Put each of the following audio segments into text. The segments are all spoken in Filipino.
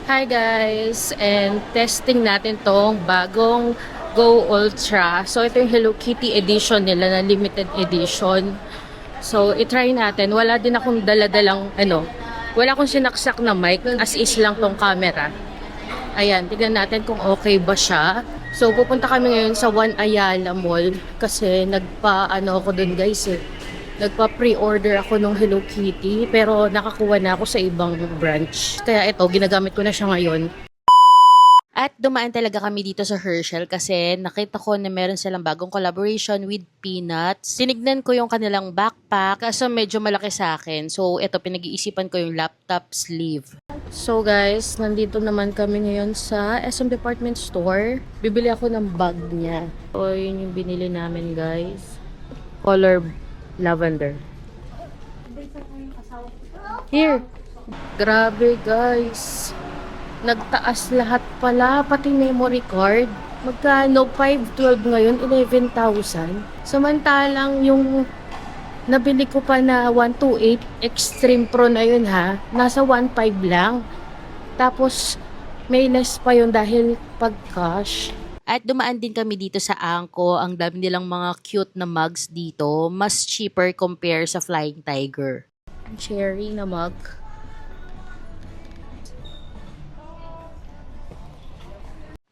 Hi guys! And testing natin tong bagong Go Ultra. So ito yung Hello Kitty edition nila na limited edition. So itry natin. Wala din akong daladalang wala akong sinaksak na mic, as is lang tong camera. Ayan, tignan natin kung okay ba siya. So pupunta kami ngayon sa One Ayala Mall kasi ako dun guys Nagpa-pre-order ako ng Hello Kitty pero nakakuha na ako sa ibang branch. Kaya ito, ginagamit ko na siya ngayon. At dumaan talaga kami dito sa Herschel kasi nakita ko na meron silang bagong collaboration with Peanuts. Sinignan ko yung kanilang backpack kaso medyo malaki sa akin. So ito, pinag-iisipan ko yung laptop sleeve. So guys, nandito naman kami ngayon sa SM Department Store. Bibili ako ng bag niya. So yun yung binili namin guys. Color lavender. Here. Grabe guys. Nagtaas lahat pala. Pati memory card. Magkano? 512 ngayon. 11,000. Samantalang yung nabili ko pa na 128 Extreme Pro na yun ha. Nasa 1.5 lang. Tapos may less pa yun dahil pag cash. At dumaan din kami dito sa Angko. Ang dami nilang mga cute na mugs dito. Mas cheaper compare sa Flying Tiger. Cherry na mug.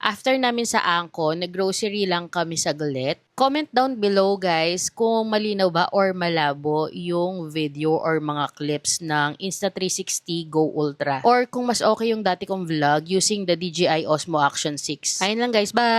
After namin sa Angko, nag-grocery lang kami saglit. Comment down below guys kung malinaw ba or malabo yung video or mga clips ng Insta360 Go Ultra. Or kung mas okay yung dati kong vlog using the DJI Osmo Action 6. Ayun lang guys, bye!